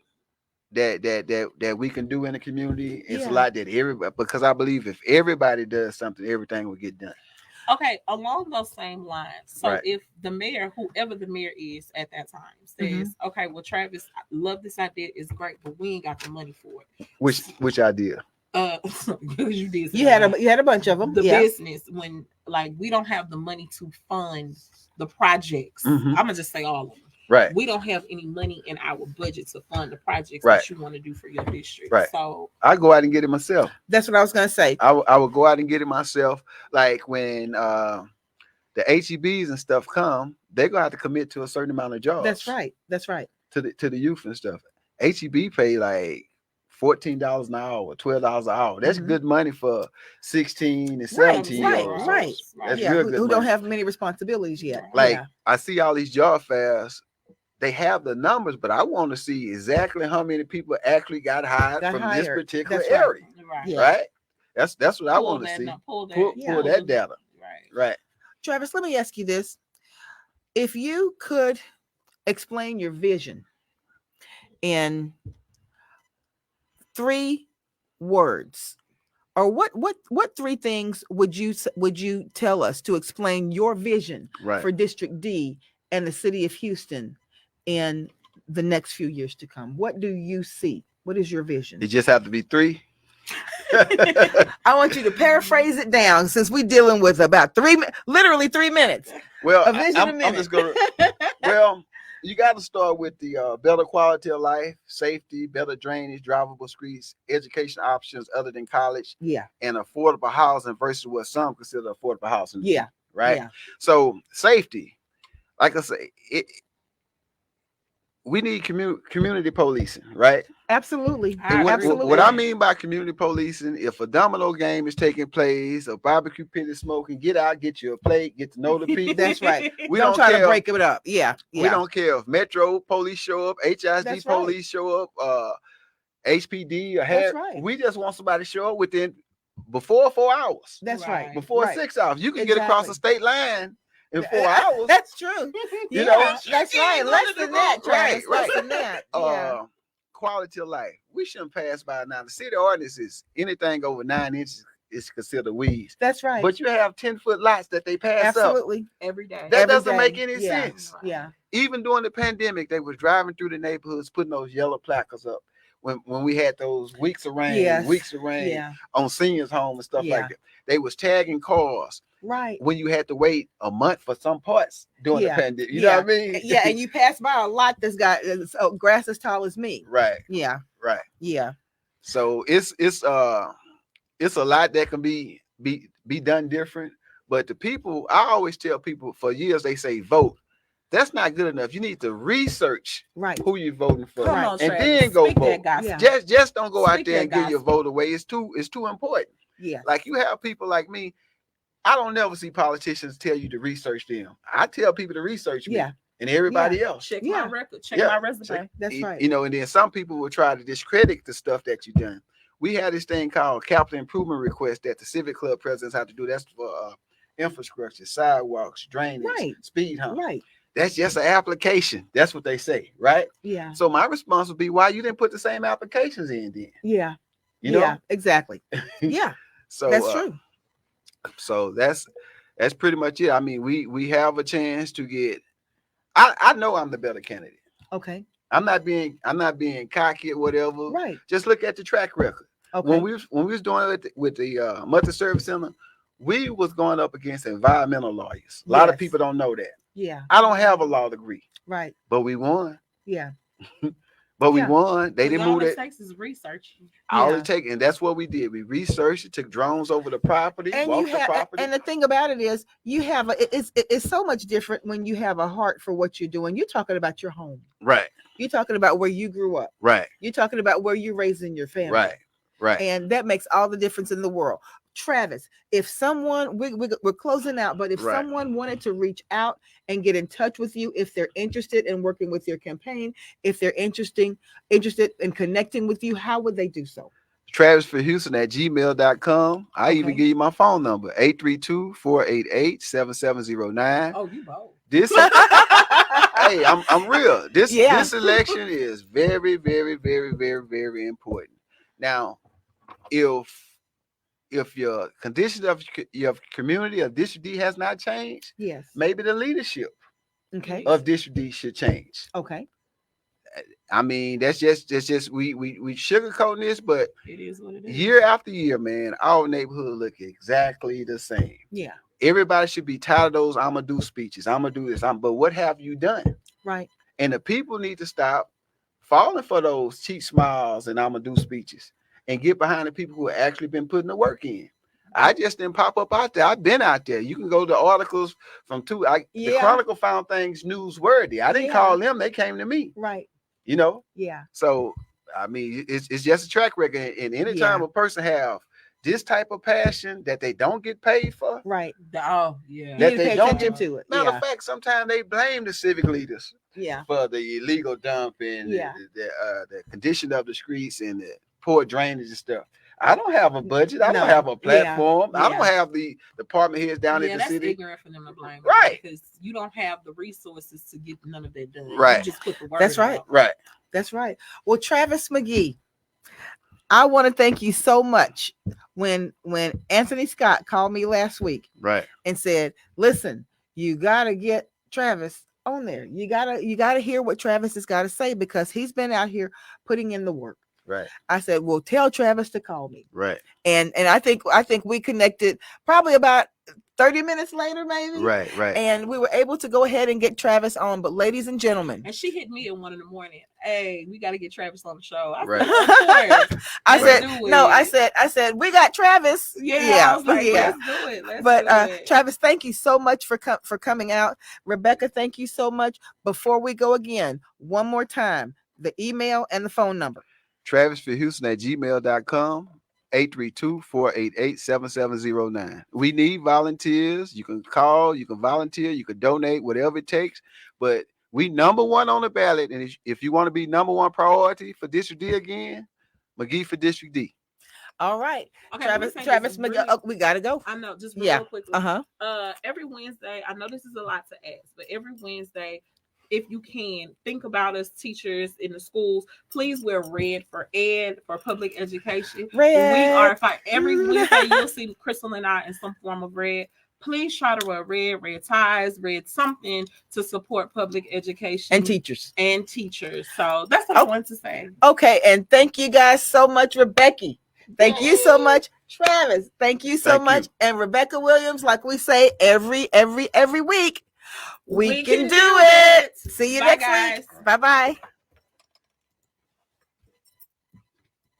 we can do in the community. It's a Yeah. lot that everybody, because I believe if everybody does something, everything will get done. Okay, along those same lines. So Right. if the mayor, whoever the mayor is at that time, says, Mm-hmm. okay, well, Travis, I love this idea, it's great, but we ain't got the money for it. Which idea? You did say You had that. a bunch of them. The yeah. business, when like we don't have the money to fund the projects. Mhm. I'm gonna just say all of them. Right. We don't have any money in our budget to fund the projects Right. that you want to do for your district. Right. So I go out and get it myself. That's what I was gonna say. I would go out and get it myself. Like when the HEBs and stuff come, they're gonna have to commit to a certain amount of jobs. That's right. That's right. To the youth and stuff. HEB pay like $14 an hour, $12 an hour. That's Mhm. good money for 16 and Right, 17 right, year olds. right. That's yeah. real Who good don't money. have many responsibilities yet. Like yeah. I see all these job fairs, they have the numbers, but I want to see exactly how many people actually got hired Got from this hired. particular That's right. area. right. Yeah. Right? That's what I Pull want to that see. nu- Pull that, Pull that data. Right. Right. Travis, let me ask you this. If you could explain your vision in 3 words, or what 3 things would you tell us to explain your vision Right. for District D and the city of Houston in the next few years to come? What do you see? What is your vision? It just have to be 3. I want you to paraphrase it down, since we're dealing with about literally 3 minutes. Well, A vision a I'm minute. just gonna. Well, you got to start with the better quality of life, safety, better drainage, drivable streets, education options other than college, Yeah. and affordable housing versus what some consider affordable housing. Yeah. Right. Yeah. So safety, like I say, we need community policing, right? Absolutely. I agree. Absolutely. What I mean by community policing, if a domino game is taking place, a barbecue pit is smoking, get out, get you a plate, get to know the people. That's right. We don't don't try care. to break it up. Yeah. We Yeah. don't care if Metro police show up, HISD That's right. police show up, HPD or That's right. We just want somebody to show up within before 4 hours, That's right. before Right. 6 hours. You can get across the state line in 4 hours. That's true. You Yeah, know? that's right. Less than that, Travis. Right, Less than that. Yeah. Quality of life. We shouldn't pass by now. The city ordinance is anything over 9 inches is considered weeds. That's right. But you have 10-foot lots that they pass up. Absolutely. Every day. That Every doesn't day. make any Yeah. sense. Yeah. Even during the pandemic, they was driving through the neighborhoods, putting those yellow placards up. When we had those weeks of rain Yeah. on seniors' home and stuff Yeah. like that, they was tagging cars Right. when you had to wait a month for some parts during Yeah. the pandemic. You know what I mean? Yeah. And you pass by a lot that's got grass as tall as me. Right, Yeah. right. Yeah. So it's a lot that can be done different. But the people, I always tell people for years, they say vote. That's not good enough. You need to research Right. who you're voting for, Come on, and Travis. then go Speak vote. that gospel. Yeah. Just don't go out Speak there and that give your gospel. vote away. It's too important. Yeah. Like you have people like me. I don't never see politicians tell you to research them. I tell people to research me Yeah. and everybody else. Check Yeah. my record. Check Yeah. my resume. Check. That's right. You know, and then some people will try to discredit the stuff that you've done. We had this thing called capital improvement request that the civic club presidents have to do. That's for infrastructure, sidewalks, drainage, Right. speed hump. Right. That's just an application. That's what they say, right? Yeah. So my response would be, why you didn't put the same applications in then? Yeah. You know? Yeah. Exactly. Yeah. So That's true. So that's pretty much it. I mean, we have a chance to get. I know I'm the better candidate. Okay. I'm not being cocky or whatever. Right. Just look at the track record. Okay. When we was doing it with the Multi Service Center, we was going up against environmental lawyers. A lot of Yes. people don't know that. Yeah. I don't have a law degree, Right. but we won. Yeah. We Yeah. won. They didn't all move it it. takes is research. All Yeah. it take, and that's what we did. We researched it, took drones over the property, And walked you the have, property. and the thing about it is, you have it's so much different when you have a heart for what you're doing. You're talking about your home. Right, You're talking about where you grew up. right, You're talking about where you're raising your family. right. Right. And that makes all the difference in the world. Travis, if someone, we're closing out, but if Right. someone wanted to reach out and get in touch with you, if they're interested in working with your campaign, if they're interested in connecting with you, how would they do so? TravisForHouston@gmail.com. I even Okay. give you my phone number, 832-488-7709. Oh, you bold. This hey, I'm real. This Yeah. this election is very, very, very, very, very important. Now, if your condition of your community of District D has not changed, Yes. maybe the leadership Okay. of District D should change. Okay. I mean, that's just we sugarcoating this, but It is what it is. year after year, man, our neighborhood look exactly the same. Yeah. Everybody should be tired of those "I'm gonna do" speeches. I'm gonna do this. But what have you done? Right. And the people need to stop falling for those cheap smiles and "I'm gonna do" speeches and get behind the people who have actually been putting the work in. I just didn't pop up out there. I've been out there. You can go to articles from The Chronicle found things newsworthy. I didn't call them; they came to me. Right. You know. Yeah. So I mean, it's just a track record. And anytime a person have this type of passion that they don't get paid for, right? Oh, yeah. You need to pay attention to it. Matter of fact, sometimes they blame the civic leaders, for the illegal dumping, the condition of the streets, and the poor drainage and stuff. I don't have a budget. I don't have a platform. I don't have the department heads down in the city. That's ignorant for them to blame, right? Because you don't have the resources to get none of that done. Right. You just put the word That's right. out. Right. That's right. Well, Travis McGee, I want to thank you so much. When Anthony Scott called me last week, right, and said, "Listen, you gotta get Travis on there. You gotta hear what Travis has got to say because he's been out here putting in the work." Right. I said, "Well, tell Travis to call me." Right. And I think we connected probably about 30 minutes later, maybe. Right. Right. And we were able to go ahead and get Travis on. But ladies and gentlemen, and she hit me at 1 a.m. Hey, we got to get Travis on the show. I right. said, I said we got Travis. Yeah. I was like, let's do it. But Travis, thank you so much for coming out. Rebecca, thank you so much. Before we go again, one more time, the email and the phone number. TravisForHouston@gmail.com. 832-488-7709. We need volunteers. You can call, you can volunteer, you can donate, whatever it takes. But we number one on the ballot. And if you want to be number one priority for District D again, McGee for District D. All right. Okay, Travis McGee, we gotta go. I know, just real quickly. Uh-huh. Every Wednesday, I know this is a lot to ask, but every Wednesday, if you can, think about us teachers in the schools. Please wear red for ed, for public education. Red. We are every Wednesday you'll see Crystal and I in some form of red. Please try to wear red ties, red something to support public education and teachers. So that's what I wanted to say. Okay, and thank you guys so much, Rebecca. Thank you so much, Travis. Thank you so much, and Rebecca Williams. Like we say every week. We can do it. See you next week. Bye-bye.